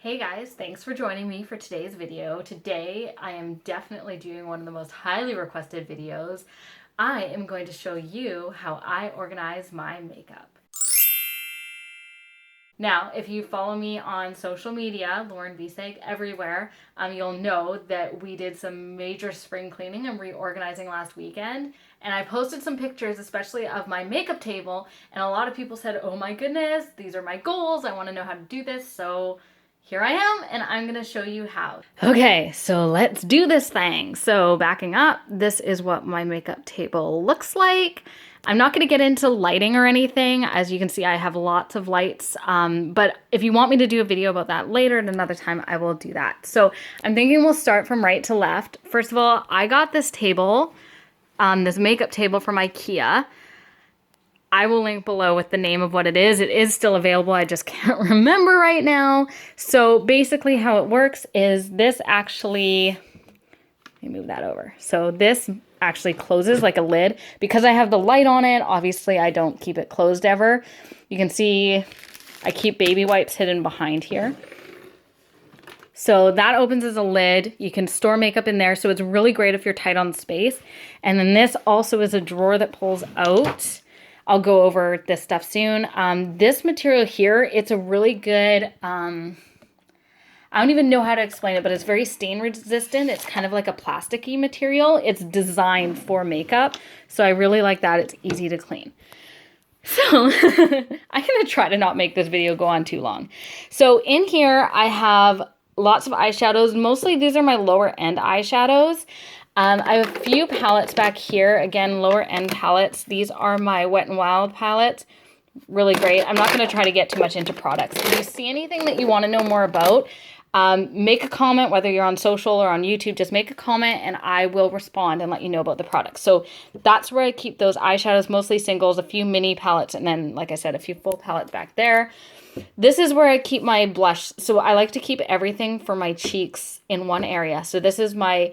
Hey guys, thanks for joining me for today's video. Today I am definitely doing one of the most highly requested videos. I am going to show you how I organize my makeup. Now, if you follow me on social media, laurenbsag everywhere, you'll know that we did some major spring cleaning and reorganizing last weekend. And I posted some pictures, especially of my makeup table, and a lot of people said, oh my goodness, these are my goals. I want to know how to do this. So here I am, and I'm going to show you how. Okay, so let's do this thing. So backing up, this is what my makeup table looks like. I'm not going to get into lighting or anything. As you can see, I have lots of lights, but if you want me to do a video about that later at another time, I will do that. So I'm thinking we'll start from right to left. First of all, I got this table, this makeup table from IKEA. I will link below with the name of what it is. It is still available. I just can't remember right now. So basically how it works is this actually, let me move that over. So this actually closes like a lid. Because I have the light on it, obviously I don't keep it closed ever. You can see I keep baby wipes hidden behind here. So that opens as a lid. You can store makeup in there. So it's really great if you're tight on space. And then this also is a drawer that pulls out. I'll go over this stuff soon. This material here, it's a really good, I don't even know how to explain it, but it's very stain resistant. It's kind of like a plasticky material. It's designed for makeup. So I really like that. It's easy to clean. So I'm going to try to not make this video go on too long. So in here, I have lots of eyeshadows. Mostly these are my lower end eyeshadows. I have a few palettes back here. Again, lower end palettes. These are my Wet n Wild palettes. Really great. I'm not going to try to get too much into products. If you see anything that you want to know more about, make a comment, whether you're on social or on YouTube. Just make a comment and I will respond and let you know about the products. So that's where I keep those eyeshadows, mostly singles, a few mini palettes, and then, like I said, a few full palettes back there. This is where I keep my blush. So I like to keep everything for my cheeks in one area. So this is my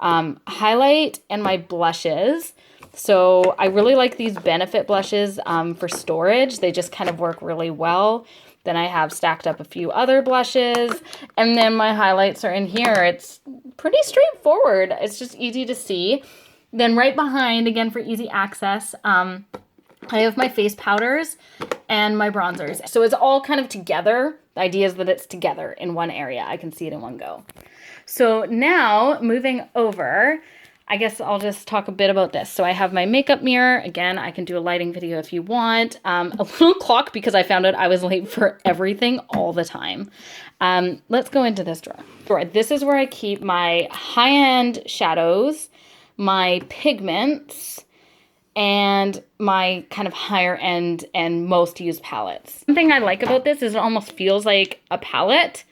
highlight and my blushes. So I really like these Benefit blushes for storage. They just kind of work really well. Then I have stacked up a few other blushes, and then my highlights are in here. It's pretty straightforward. It's just easy to see. Then right behind, again for easy access, I have my face powders and my bronzers. So it's all kind of together. The idea is that it's together in one area. I can see it in one go. So now moving over, I guess I'll just talk a bit about this. So I have my makeup mirror. Again, I can do a lighting video if you want. A little clock because I found out I was late for everything all the time. Let's go into this drawer. This is where I keep my high-end shadows, my pigments, and my kind of higher end and most used palettes. One thing I like about this is it almost feels like a palette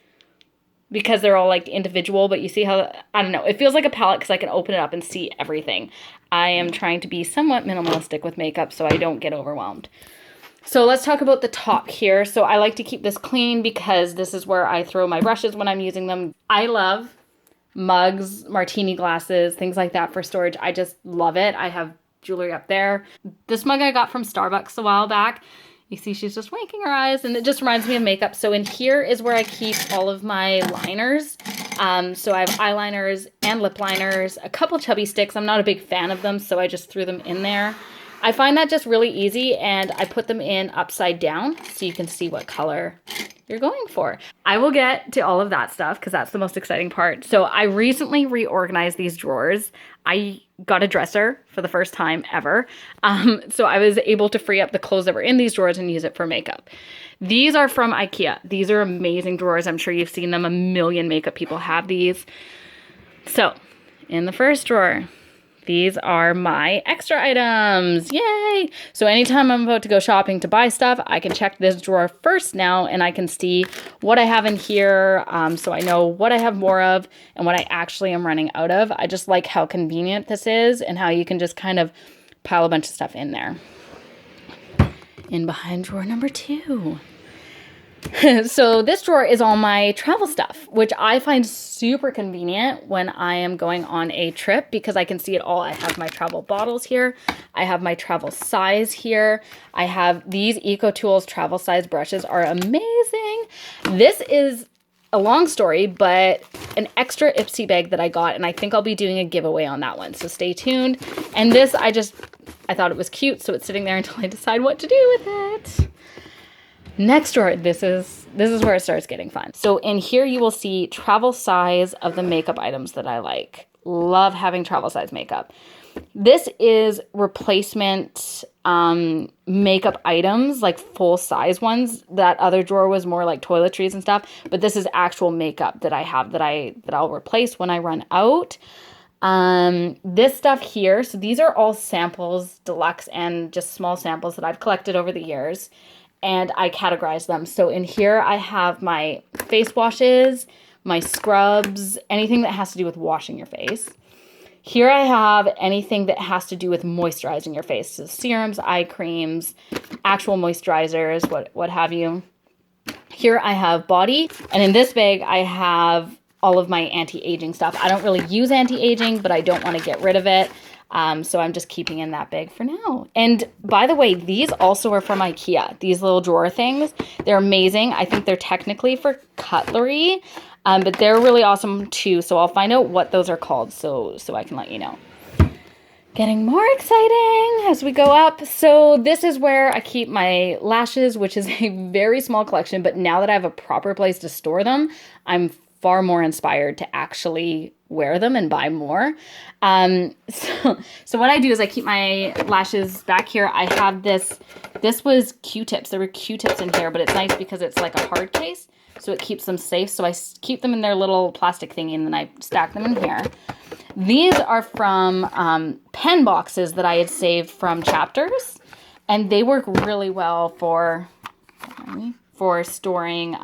because they're all like individual, but you see how, I don't know, it feels like a palette because I can open it up and see everything. I am trying to be somewhat minimalistic with makeup so I don't get overwhelmed. So let's talk about the top here. So I like to keep this clean because this is where I throw my brushes when I'm using them. I love mugs, martini glasses, things like that for storage. I just love it. I have jewelry up there. This mug I got from Starbucks a while back. You see she's just winking her eyes, and it just reminds me of makeup. So in here is where I keep all of my liners. So I have eyeliners and lip liners, a couple chubby sticks. I'm not a big fan of them, so I just threw them in there. I find that just really easy, and I put them in upside down so you can see what color you're going for. I will get to all of that stuff because that's the most exciting part. So I recently reorganized these drawers. I got a dresser for the first time ever. So I was able to free up the clothes that were in these drawers and use it for makeup. These are from IKEA. These are amazing drawers. I'm sure you've seen them. A million makeup people have these. So in the first drawer, these are my extra items. Yay! So anytime I'm about to go shopping to buy stuff, I can check this drawer first now and I can see what I have in here. So I know what I have more of and what I actually am running out of. I just like how convenient this is and how you can just kind of pile a bunch of stuff in there. In behind drawer number 2. So this drawer is all my travel stuff, which I find super convenient when I am going on a trip because I can see it all. I have my travel bottles here. I have my travel size here. I have these EcoTools travel size brushes are amazing. This is a long story, but an extra Ipsy bag that I got, and I think I'll be doing a giveaway on that one, so stay tuned. And this, I thought it was cute, so it's sitting there until I decide what to do with it. Next drawer, this is where it starts getting fun. So in here you will see travel size of the makeup items that I like. Love having travel size makeup. This is replacement makeup items, like full size ones. That other drawer was more like toiletries and stuff, but this is actual makeup that I have that I'll replace when I run out. This stuff here, so these are all samples, deluxe and just small samples that I've collected over the years, and I categorize them. So in here I have my face washes, my scrubs, anything that has to do with washing your face. Here I have anything that has to do with moisturizing your face. So serums, eye creams, actual moisturizers, what have you. Here I have body. And in this bag, I have all of my anti-aging stuff. I don't really use anti-aging, but I don't want to get rid of it. So I'm just keeping in that bag for now. And by the way, these also are from IKEA. These little drawer things. They're amazing. I think they're technically for cutlery. But they're really awesome too, so I'll find out what those are called so I can let you know. Getting more exciting as we go up. So this is where I keep my lashes, which is a very small collection, but now that I have a proper place to store them, I'm far more inspired to actually wear them and buy more. So what I do is I keep my lashes back here. I have this was Q-tips. There were Q-tips in here, but it's nice because it's like a hard case. So it keeps them safe. So I keep them in their little plastic thingy and then I stack them in here. These are from pen boxes that I had saved from chapters. And they work really well for storing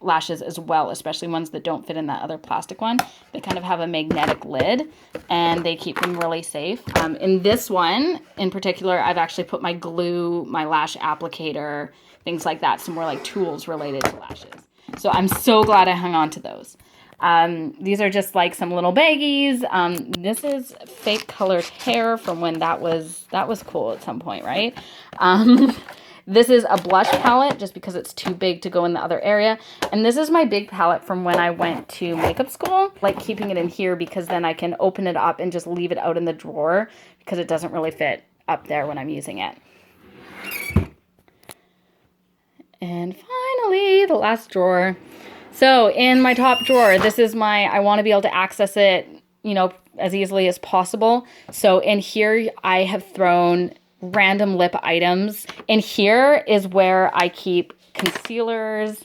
lashes as well, especially ones that don't fit in that other plastic one. They kind of have a magnetic lid and they keep them really safe. In this one in particular, I've actually put my glue, my lash applicator, things like that. Some more like tools related to lashes. So I'm so glad I hung on to those. These are just like some little baggies. This is fake colored hair from when that was cool at some point, right? This is a blush palette just because it's too big to go in the other area. And this is my big palette from when I went to makeup school. Like keeping it in here because then I can open it up and just leave it out in the drawer because it doesn't really fit up there when I'm using it. And finally, the last drawer. So in my top drawer, this is I want to be able to access it, as easily as possible. So in here, I have thrown random lip items. In here is where I keep concealers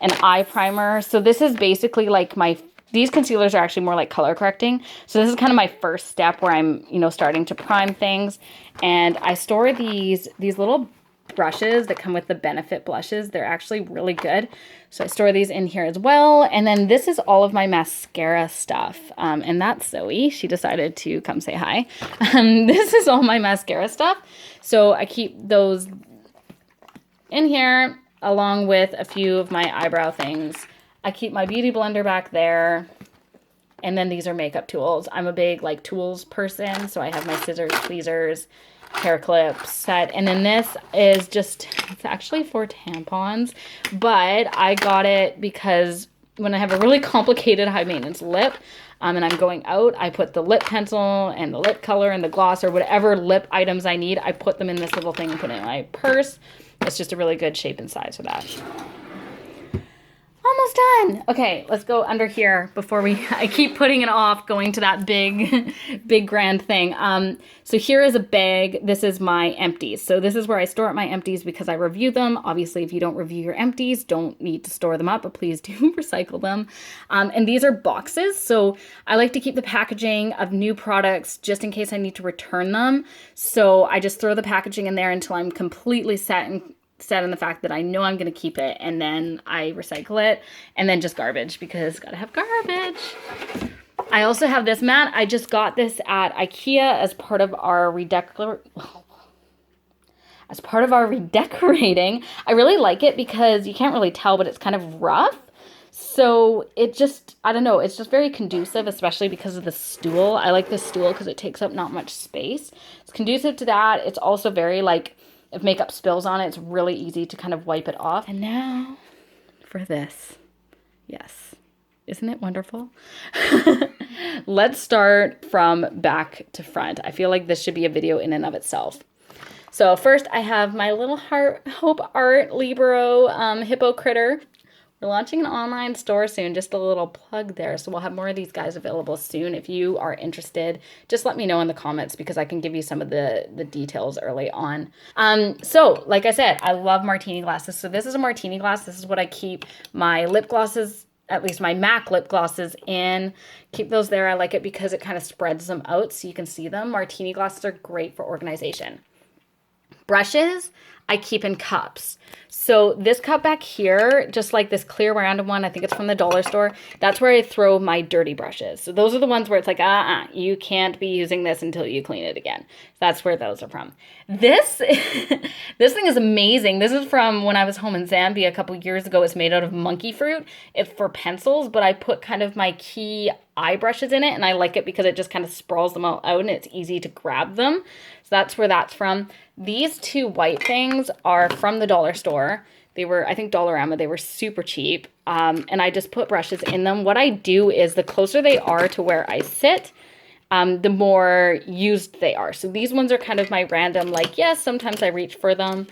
and eye primer. So this is basically like these concealers are actually more like color correcting. So this is kind of my first step where I'm, starting to prime things. And I store these little brushes that come with the Benefit blushes. They're actually really good. So I store these in here as well. And then this is all of my mascara stuff. And that's Zoe. She decided to come say hi. This is all my mascara stuff. So I keep those in here along with a few of my eyebrow things. I keep my beauty blender back there. And then these are makeup tools. I'm a big tools person. So I have my scissors, tweezers, hair clip set. And then this is it's actually for tampons, but I got it because when I have a really complicated high maintenance lip and I'm going out, I put the lip pencil and the lip color and the gloss or whatever lip items I need. I put them in this little thing and put it in my purse. It's just a really good shape and size for that. Almost done. Okay, let's go under here before I keep putting it off going to that big grand thing. So here is a bag. This is my empties. So this is where I store my empties because I review them. Obviously, if you don't review your empties, don't need to store them up, but please do recycle them. And these are boxes. So I like to keep the packaging of new products just in case I need to return them. So I just throw the packaging in there until I'm completely set in the fact that I know I'm going to keep it, and then I recycle it, and then just garbage because gotta have garbage. I also have this mat. I just got this at IKEA as part of our redecorating. I really like it because you can't really tell, but it's kind of rough. So it just, I don't know, it's just very conducive, especially because of the stool. I like this stool because it takes up not much space. It's conducive to that. It's also very if makeup spills on it, it's really easy to kind of wipe it off. And now for this. Yes. Isn't it wonderful? Let's start from back to front. I feel like this should be a video in and of itself. So first I have my little Hope Art Libero hippo critter. We're launching an online store soon, just a little plug there. So we'll have more of these guys available soon. If you are interested, just let me know in the comments because I can give you some of the details early on. So like I said, I love martini glasses. So this is a martini glass. This is what I keep my lip glosses, at least my MAC lip glosses in. Keep those there. I like it because it kind of spreads them out so you can see them. Martini glasses are great for organization. Brushes, I keep in cups. So this cup back here, just like this clear random one, I think it's from the dollar store, that's where I throw my dirty brushes. So those are the ones where it's like, you can't be using this until you clean it again. That's where those are from. This, this thing is amazing. This is from when I was home in Zambia a couple years ago. It's made out of monkey fruit. It's for pencils, but I put kind of my key eye brushes in it, and I like it because it just kind of sprawls them all out and it's easy to grab them. So that's where that's from. These two white things are from the dollar store. They were, I think, Dollarama. They were super cheap. And I just put brushes in them. What I do is the closer they are to where I sit, the more used they are. So these ones are kind of my random, like, yes, sometimes I reach for them.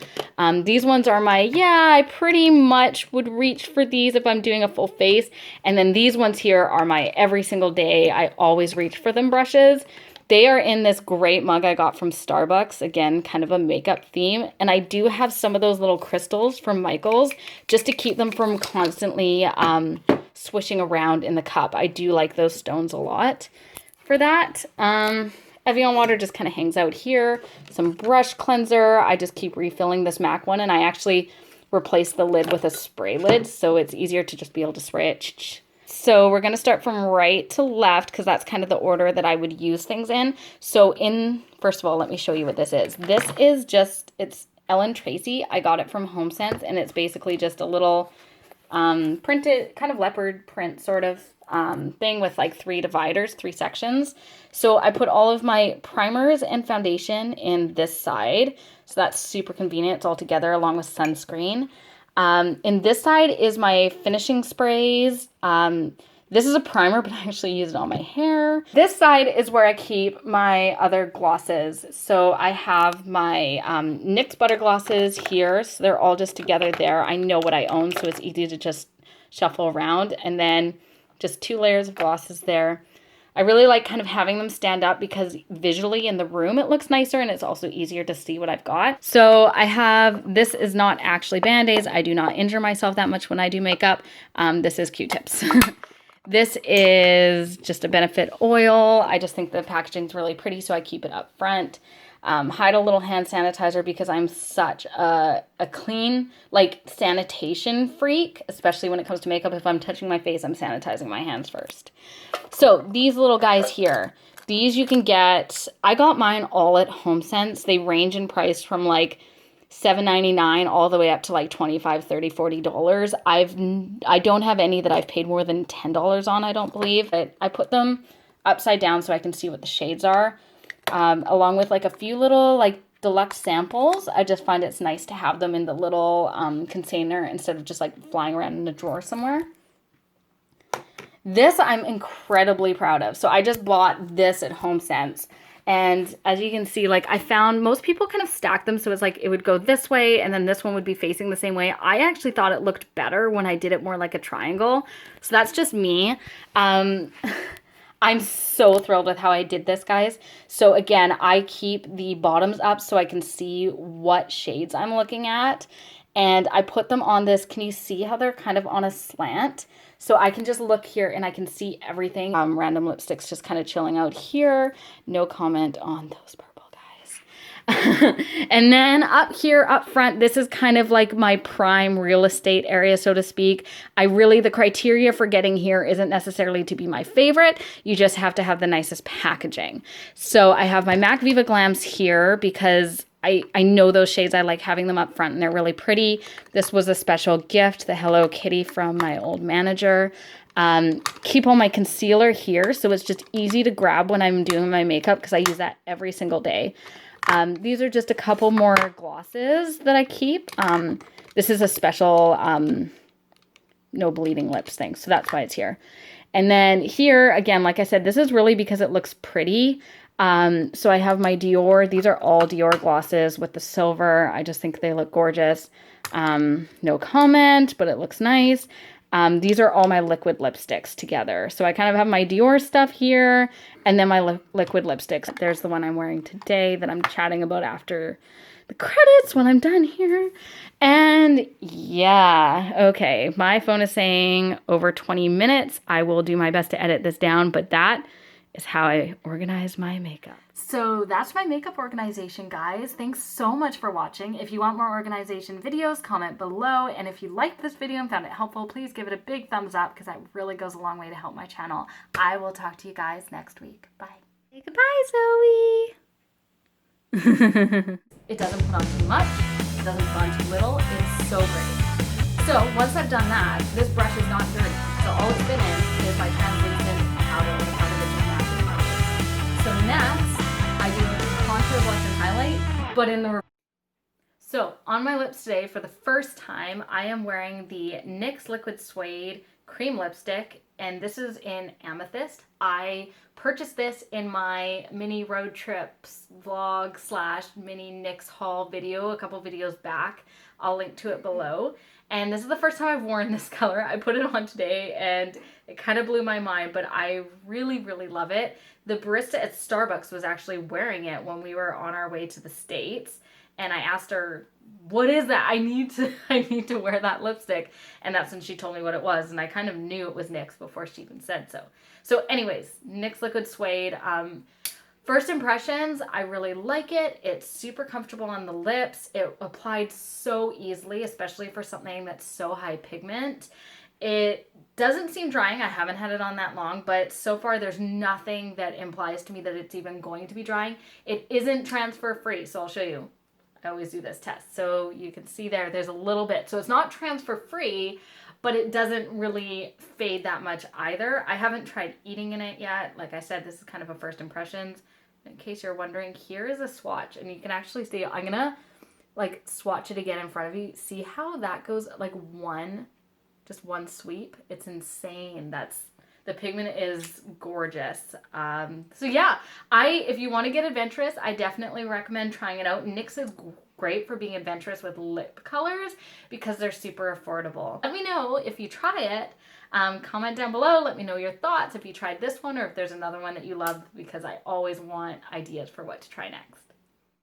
These ones are my, yeah, I pretty much would reach for these if I'm doing a full face. And then these ones here are my every single day, I always reach for them brushes. They are in this great mug I got from Starbucks. Again, kind of a makeup theme. And I do have some of those little crystals from Michael's just to keep them from constantly swishing around in the cup. I do like those stones a lot for that. Evian water just kind of hangs out here. Some brush cleanser. I just keep refilling this MAC one. And I actually replaced the lid with a spray lid. So it's easier to just be able to spray it. So we're going to start from right to left because that's kind of the order that I would use things in. So first of all, let me show you what this is. This is just, it's Ellen Tracy. I got it from HomeSense, and it's basically just a little printed, kind of leopard print sort of thing with like 3 dividers, 3 sections. So I put all of my primers and foundation in this side. So that's super convenient. It's all together along with sunscreen. In this side is my finishing sprays. This is a primer, but I actually use it on my hair. This side is where I keep my other glosses. So I have my NYX butter glosses here. So they're all just together there. I know what I own, so it's easy to just shuffle around. And then just 2 layers of glosses there. I really like kind of having them stand up because visually in the room it looks nicer and it's also easier to see what I've got. So I have, this is not actually Band-Aids. I do not injure myself that much when I do makeup. This is Q-tips. This is just a Benefit oil. I just think the packaging is really pretty, so I keep it up front. Hide a little hand sanitizer because I'm such a clean, like, sanitation freak, especially when it comes to makeup. If I'm touching my face, I'm sanitizing my hands first. So these little guys here, these you can get, I got mine all at HomeSense. They range in price from like $7.99 all the way up to like $25, $30, $40. I don't have any that I've paid more than $10 on, I don't believe. But I put them upside down so I can see what the shades are. Along with like a few little like deluxe samples. I just find it's nice to have them in the little container instead of just like flying around in a drawer somewhere. This I'm incredibly proud of. So I just bought this at HomeSense. And as you can see, like I found most people kind of stack them. So it's like it would go this way and then this one would be facing the same way. I actually thought it looked better when I did it more like a triangle. So that's just me. I'm so thrilled with how I did this, guys. So again, I keep the bottoms up so I can see what shades I'm looking at. And I put them on this. Can you see how they're kind of on a slant? So I can just look here and I can see everything. Random lipsticks just kind of chilling out here. No comment on those purple guys. And then up here, up front, this is kind of like my prime real estate area, so to speak. The criteria for getting here isn't necessarily to be my favorite. You just have to have the nicest packaging. So I have my MAC Viva Glams here because I know those shades. I like having them up front and they're really pretty. This was a special gift, the Hello Kitty from my old manager. Keep all my concealer here so it's just easy to grab when I'm doing my makeup because I use that every single day. These are just a couple more glosses that I keep. This is a special no bleeding lips thing. So that's why it's here. And then here, again, like I said, this is really because it looks pretty. So I have my Dior. These are all Dior glosses with the silver. I just think they look gorgeous. No comment, but it looks nice. These are all my liquid lipsticks together. So I kind of have my Dior stuff here and then my liquid lipsticks. There's the one I'm wearing today that I'm chatting about after the credits when I'm done here. And yeah, okay. My phone is saying over 20 minutes. I will do my best to edit this down, but that is how I organize my makeup. So that's my makeup organization, guys. Thanks so much for watching. If you want more organization videos, comment below. And if you liked this video and found it helpful, please give it a big thumbs up because that really goes a long way to help my channel. I will talk to you guys next week. Bye. Say goodbye, Zoe. It doesn't put on too much. It doesn't put on too little. It's so great. So once I've done that, this brush is not dirty. So all it's been in is my translucent powder with powder vision matching powder. So next, I do contour, blush, and highlight, but in the So on my lips today, for the first time, I am wearing the NYX Liquid Suede cream lipstick, and this is in Amethyst. I purchased this in my mini road trips vlog / mini NYX haul video a couple videos back. I'll link to it below. And this is the first time I've worn this color. I put it on today and it kind of blew my mind, but I really, really love it. The barista at Starbucks was actually wearing it when we were on our way to the States. And I asked her, what is that? I need to wear that lipstick. And that's when she told me what it was. And I kind of knew it was NYX before she even said so. So anyways, NYX Liquid Suede. First impressions, I really like it. It's super comfortable on the lips. It applied so easily, especially for something that's so high pigment. It doesn't seem drying. I haven't had it on that long, but so far there's nothing that implies to me that it's even going to be drying. It isn't transfer free, so I'll show you. I always do this test. So you can see there's a little bit. So it's not transfer free, but it doesn't really fade that much either. I haven't tried eating in it yet. Like I said, this is kind of a first impressions. In case you're wondering, here is a swatch, and you can actually see, I'm gonna like swatch it again in front of you. See how that goes, like just one sweep. It's insane. The pigment is gorgeous. So yeah, if you want to get adventurous, I definitely recommend trying it out. NYX is great for being adventurous with lip colors because they're super affordable. Let me know if you try it. Comment down below. Let me know your thoughts if you tried this one or if there's another one that you love, because I always want ideas for what to try next.